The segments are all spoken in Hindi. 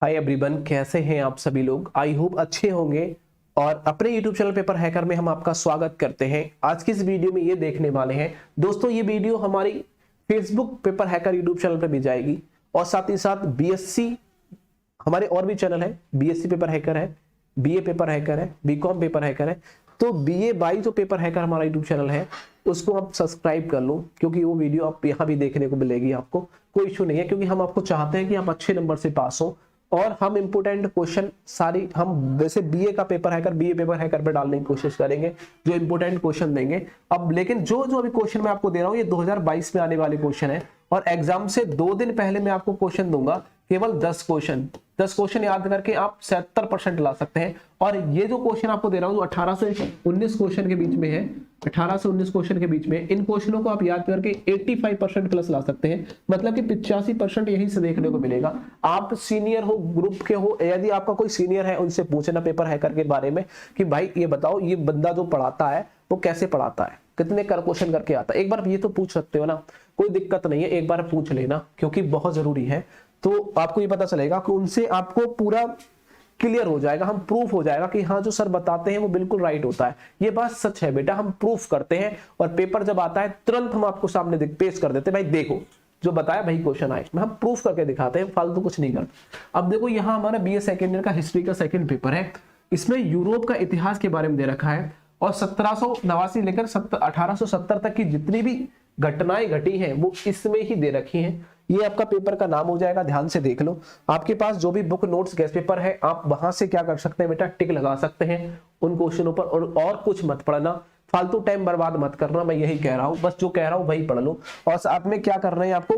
हाय एवरीवन, कैसे हैं आप सभी लोग। आई होप अच्छे होंगे। और अपने यूट्यूब चैनल पेपर हैकर में हम आपका स्वागत करते हैं। आज की इस वीडियो में ये देखने वाले हैं दोस्तों, ये वीडियो हमारी Facebook paper hacker YouTube channel पर भी जाएगी और साथ ही साथ बीएससी हमारे और भी चैनल है, बीएससी पेपर हैकर है, बीए पेपर हैकर है, बीकॉम पेपर हैकर है। तो बीए बाई जो पेपर हैकर हमारा यूट्यूब चैनल है उसको आप सब्सक्राइब कर लो, क्योंकि वो वीडियो आप यहाँ भी देखने को मिलेगी। आपको कोई इशू नहीं है, क्योंकि हम आपको चाहते हैं कि आप अच्छे नंबर से पास हो। और हम इंपोर्टेंट क्वेश्चन सारी हम वैसे बीए का paper hacker, BA paper hacker पे डालने की कोशिश करेंगे, जो इंपोर्टेंट क्वेश्चन देंगे। अब लेकिन जो जो अभी क्वेश्चन मैं आपको दे रहा हूँ ये 2022 में आने वाले क्वेश्चन है और एग्जाम से 2 दिन पहले मैं आपको क्वेश्चन दूंगा, केवल 10 क्वेश्चन याद करके आप 77% ला सकते हैं। और ये जो क्वेश्चन आपको दे रहा हूँ जो 18 से 19 क्वेश्चन के बीच में है, 18 से 19 क्वेश्चन के बीच में, इन क्वेश्चनों को आप याद करके 85% प्लस ला सकते हैं। मतलब कि 85% यहीं से देखने को मिलेगा। आप सीनियर हो, ग्रुप के हो, यदि आपका कोई सीनियर है उनसे पूछना पेपर हैकर के बारे में कि भाई ये बताओ, ये बंदा जो पढ़ाता है वो कैसे पढ़ाता है, कितने क्वेश्चन करके आता है। एक बार ये तो पूछ सकते हो ना, कोई दिक्कत नहीं है, एक बार पूछ लेना, क्योंकि बहुत जरूरी है। तो आपको ये पता चलेगा कि उनसे आपको पूरा क्लियर हो जाएगा, हम प्रूफ हो जाएगा कि हाँ जो सर बताते हैं वो बिल्कुल राइट होता है। ये बात सच है बेटा, हम प्रूफ करते हैं और पेपर जब आता है तुरंत हम आपको सामने पेश कर देते हैं, भाई देखो जो बताया भाई क्वेश्चन आए, हम प्रूफ करके दिखाते हैं, फालतू कुछ नहीं करते। अब देखो यहाँ हमारा बीए सेकेंड ईयर का हिस्ट्री का सेकंड पेपर है। इसमें यूरोप का इतिहास के बारे में दे रखा है और 1789 लेकर 1870 तक की जितनी भी घटनाएं घटी हैं वो इसमें ही दे रखी हैं। ये आपका पेपर का नाम हो जाएगा, ध्यान से देख लो। आपके पास जो भी बुक नोट्स गेस्ट पेपर है आप वहां से क्या कर सकते हैं बेटा, टिक लगा सकते हैं उन क्वेश्चनों पर। और कुछ मत पढ़ना, फालतू टाइम बर्बाद मत करना, मैं यही कह रहा हूं, बस जो कह रहा हूं वही पढ़ लो। और साथ में क्या कर रहे हैं आपको,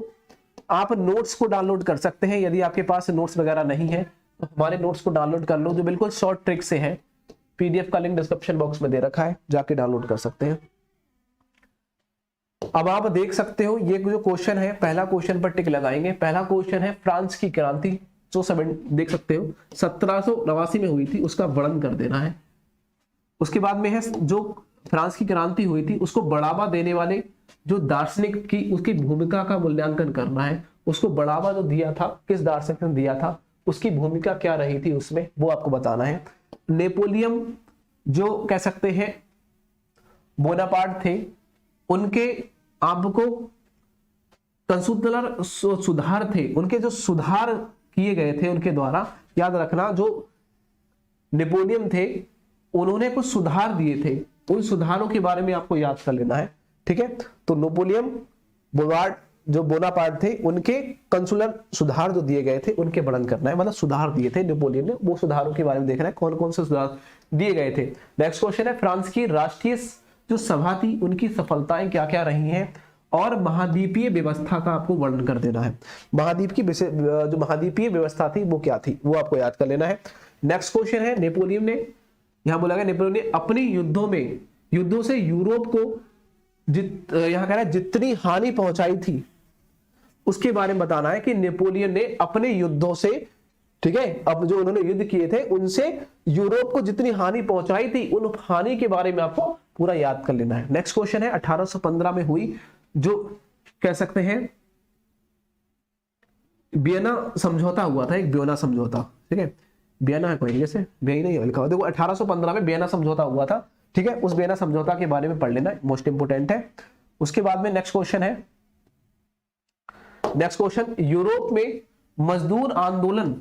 आप नोट्स को डाउनलोड कर सकते हैं। यदि आपके पास नोट्स वगैरह नहीं है तो हमारे नोट्स को डाउनलोड कर लो, जो बिल्कुल शॉर्ट ट्रिक से है। पीडीएफ का लिंक डिस्क्रिप्शन बॉक्स में दे रखा है, जाके डाउनलोड कर सकते हैं। अब आप देख सकते हो ये जो क्वेश्चन है, पहला क्वेश्चन पर टिक लगाएंगे। पहला क्वेश्चन है फ्रांस की क्रांति जो देख सकते हो 1789 में हुई थी, उसका वर्णन कर देना है। उसके बाद में है जो फ्रांस की क्रांति हुई थी उसको बढ़ावा देने वाले जो दार्शनिक की उसकी भूमिका का मूल्यांकन करना है। उसको बढ़ावा जो दिया था, किस दार्शनिक ने दिया था, उसकी भूमिका क्या रही थी उसमें, वो आपको बताना है। नेपोलियन जो कह सकते हैं बोनापार्ट थे, उनके आपको कंसुलर सुधार थे, उनके जो सुधार किए गए थे उनके द्वारा, याद रखना जो नेपोलियन थे उन्होंने कुछ सुधार दिए थे, उन सुधारों के बारे में आपको याद कर लेना है। ठीक है, तो नेपोलियन जो बोनापार्ट थे उनके कंसुलर सुधार जो दिए गए थे उनके वर्णन करना है। मतलब सुधार दिए थे नेपोलियन ने, वो सुधारों के बारे में देखना है कौन कौन से सुधार दिए गए थे। नेक्स्ट क्वेश्चन है फ्रांस की राष्ट्रीय जो सभा थी उनकी सफलताएं क्या क्या रही हैं और महाद्वीपीय व्यवस्था का आपको वर्णन कर देना है। महाद्वीप की जो महाद्वीपीय व्यवस्था थी वो क्या थी, वो आपको याद कर लेना है। नेक्स्ट क्वेश्चन है नेपोलियन ने, यहां बोला गया नेपोलियन ने अपने युद्धों से यूरोप को यहां कह रहा है जितनी हानि पहुंचाई थी उसके बारे में बताना है कि नेपोलियन ने अपने युद्धों से, ठीक है, अब जो उन्होंने युद्ध किए थे उनसे यूरोप को जितनी हानि पहुंचाई थी उन हानि के बारे में आपको पूरा याद कर लेना है। नेक्स्ट क्वेश्चन है 1815 में हुई जो कह सकते हैं वियना समझौता हुआ था, एक वियना समझौता, ठीक है, वियना है कोई जैसे वी नहीं लिखा हुआ, देखो 1815 में वियना समझौता हुआ था। ठीक है, उस वियना समझौता के बारे में पढ़ लेना, मोस्ट इंपोर्टेंट है। उसके बाद में नेक्स्ट क्वेश्चन है, नेक्स्ट क्वेश्चन यूरोप में मजदूर आंदोलन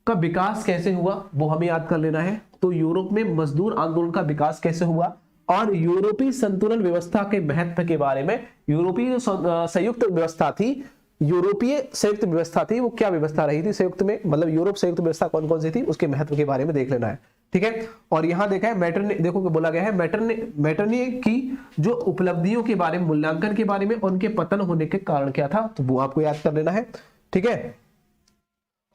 का विकास कैसे हुआ, वो हमें याद कर लेना है। तो यूरोप में मजदूर आंदोलन का विकास कैसे हुआ और यूरोपीय संतुलन व्यवस्था के महत्व के बारे में, यूरोपीय संयुक्त व्यवस्था थी, यूरोपीय संयुक्त व्यवस्था थी, वो क्या व्यवस्था रही थी संयुक्त में, मतलब यूरोप संयुक्त व्यवस्था कौन कौन सी थी उसके महत्व के बारे में देख लेना है। ठीक है, और यहां देखा है मैटरनी, देखो बोला गया है मैटरनी की जो उपलब्धियों के बारे में, मूल्यांकन के बारे में, उनके पतन होने के कारण क्या था, तो वो आपको याद कर लेना है। ठीक है,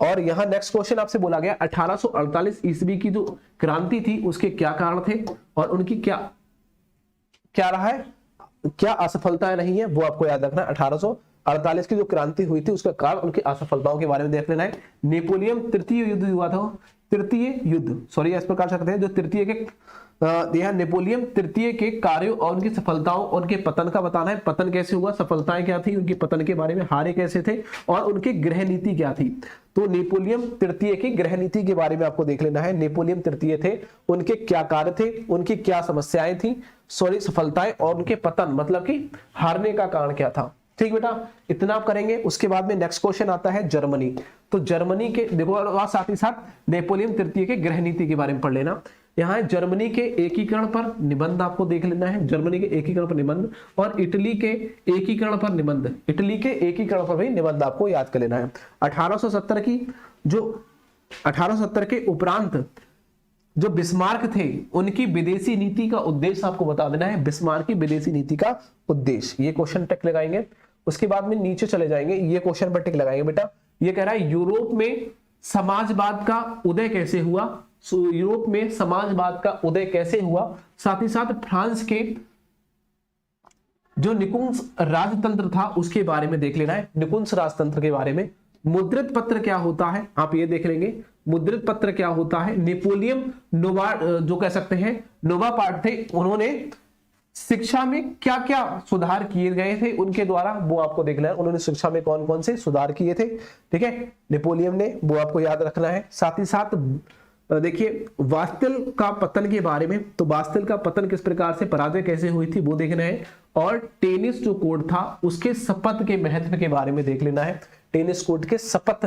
और यहां नेक्स्ट क्वेश्चन आपसे बोला गया 1848 ईस्वी की जो क्रांति थी उसके क्या कारण थे और उनकी क्या क्या रहा है, क्या असफलताएं रही है, वो आपको याद रखना है। 1848 की जो क्रांति हुई थी उसका कारण, उनकी असफलताओं के बारे में देख लेना है। नेपोलियन तृतीय युद्ध हुआ था, तृतीय युद्ध, सॉरी इस प्रकार सकते हैं जो तृतीय के यह नेपोलियन तृतीय के कार्यों और उनकी सफलताओं और उनके पतन का बताना है। पतन कैसे हुआ, सफलताएं क्या थी, उनके पतन के बारे में, हारे कैसे थे और उनकी गृह नीति क्या थी। तो नेपोलियन तृतीय की गृह नीति के बारे में आपको देख लेना है। नेपोलियन तृतीय थे, उनके क्या कार्य थे, उनकी क्या समस्याएं थी, सॉरी सफलताएं, और उनके पतन मतलब कि हारने का कारण क्या था। ठीक बेटा, इतना आप करेंगे। उसके बाद में नेक्स्ट क्वेश्चन आता है जर्मनी। तो जर्मनी के देखो, और साथ ही साथ नेपोलियन तृतीय के गृह नीति के बारे में पढ़ लेना। यहाँ जर्मनी के एकीकरण पर निबंध आपको देख लेना है, जर्मनी के एकीकरण पर निबंध, और इटली के एकीकरण पर निबंध, इटली के एकीकरण पर भी निबंध आपको याद कर लेना है। 1870 की जो 1870 के उपरांत जो बिस्मार्क थे, उनकी विदेशी नीति का उद्देश्य आपको बता देना है। बिस्मार्क की विदेशी नीति का उद्देश्य, ये क्वेश्चन टिक लगाएंगे। उसके बाद में नीचे चले जाएंगे, ये क्वेश्चन पर टिक लगाएंगे बेटा। ये कह रहा है यूरोप में समाजवाद का उदय कैसे हुआ। यूरोप में समाजवाद का उदय कैसे हुआ, साथ ही साथ फ्रांस के जो निकुंस राजतंत्र था उसके बारे में देख लेना है, निकुंस राजतंत्र के बारे में। मुद्रित पत्र क्या होता है, आप ये देख लेंगे, मुद्रित पत्र क्या होता है। नेपोलियन नोवा जो कह सकते हैं नोवापार्ट थे, उन्होंने शिक्षा में क्या क्या सुधार किए गए थे उनके द्वारा, वो आपको देखना है। उन्होंने शिक्षा में कौन कौन से सुधार किए थे, ठीक है, नेपोलियन ने, वो आपको याद रखना है। साथ ही साथ देखिए वास्तिल का पतन के बारे में, तो वास्तिल का पतन किस प्रकार से, पराजय कैसे हुई थी, वो देखना है। और टेनिस जो कोड था उसके शपथ के महत्व के बारे में देख लेना है। टेनिस कोड के शपथ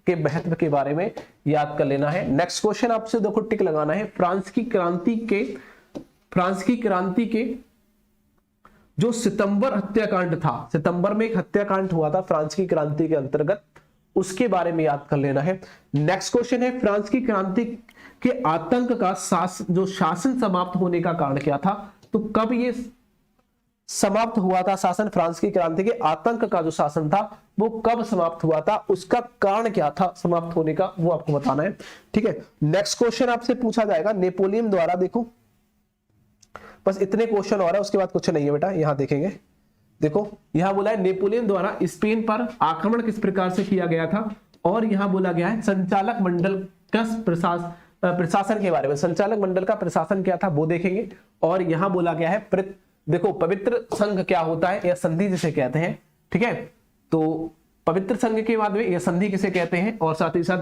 के महत्व के बारे में याद कर लेना है। नेक्स्ट क्वेश्चन आपसे देखो टिक लगाना है। फ्रांस की क्रांति के जो सितंबर हत्याकांड था, सितंबर में एक हत्याकांड हुआ था फ्रांस की क्रांति के अंतर्गत, उसके बारे में याद कर लेना है। नेक्स्ट क्वेश्चन है फ्रांस की क्रांति के आतंक का शासन समाप्त होने का कारण क्या था। तो कब ये समाप्त हुआ था शासन, फ्रांस की क्रांति के आतंक का जो शासन था वो कब समाप्त हुआ था, उसका कारण क्या था समाप्त होने का, वो आपको बताना है। ठीक है, नेक्स्ट क्वेश्चन आपसे पूछा जाएगा नेपोलियन द्वारा, देखो बस इतने क्वेश्चन और है, उसके बाद कुछ नहीं है बेटा। यहां देखेंगे, देखो यहां बोला है नेपोलियन द्वारा स्पेन पर आक्रमण किस प्रकार से किया गया था, और यहां बोला गया है संचालक मंडल का प्रशासन के बारे में, संचालक मंडल का प्रशासन क्या था वो देखेंगे। और यहां बोला गया है देखो पवित्र संघ क्या होता है, या संधि जिसे कहते हैं, ठीक है। तो पवित्र संघ के बाद में यह संधि किसे कहते हैं, और साथ ही साथ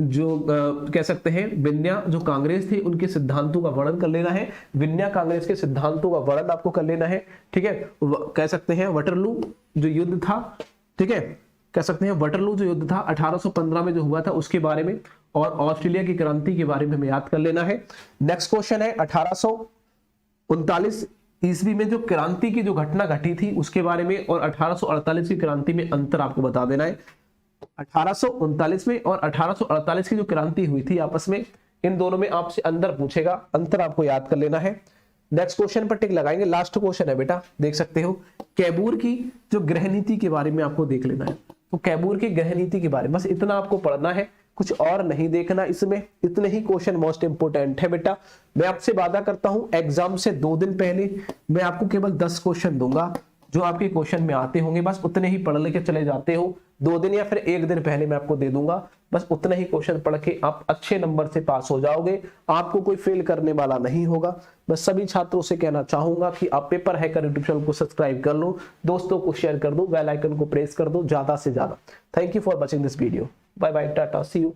जो कह सकते हैं विन्या जो कांग्रेस थी उनके सिद्धांतों का वर्णन कर लेना है। विन्या कांग्रेस के सिद्धांतों का वर्णन आपको कर लेना है, ठीक है। कह सकते हैं वटरलू जो युद्ध था, ठीक है, कह सकते हैं वटरलू जो युद्ध था 1815 में जो हुआ था उसके बारे में, और ऑस्ट्रेलिया की क्रांति के बारे में हमें याद कर लेना है। नेक्स्ट क्वेश्चन है 1839 ईस्वी में जो क्रांति की जो घटना घटी थी उसके बारे में, और 1848 की क्रांति में अंतर आपको बता देना है। 1839 में और 1848 की जो क्रांति हुई थी आपस में, इन दोनों में आपसे अंतर पूछेगा, अंतर आपको याद कर लेना है। नेक्स्ट क्वेश्चन पर टिक लगाएंगे। लास्ट क्वेश्चन है बेटा, देख सकते हो कैबूर की जो गृह नीति के बारे में आपको देख लेना है। तो कैबूर की गृह नीति के बारे में बस इतना आपको पढ़ना है, कुछ और नहीं देखना इसमें, इतने ही क्वेश्चन मोस्ट इंपोर्टेंट है बेटा। मैं आपसे वादा करता हूं एग्जाम से 2 दिन पहले मैं आपको केवल 10 क्वेश्चन दूंगा जो आपके क्वेश्चन में आते होंगे, बस उतने ही पढ़ लेके चले जाते हो। 2 दिन या फिर 1 दिन पहले मैं आपको दे दूंगा, बस उतने ही क्वेश्चन पढ़ के आप अच्छे नंबर से पास हो जाओगे, आपको कोई फेल करने वाला नहीं होगा। बस सभी छात्रों से कहना चाहूंगा कि आप पेपर हैकर यूट्यूब चैनल को सब्सक्राइब कर लो, दोस्तों को शेयर कर दो, बेल आइकन को प्रेस कर दो ज्यादा से ज्यादा। Thank you for watching this video, bye bye, tata, see you.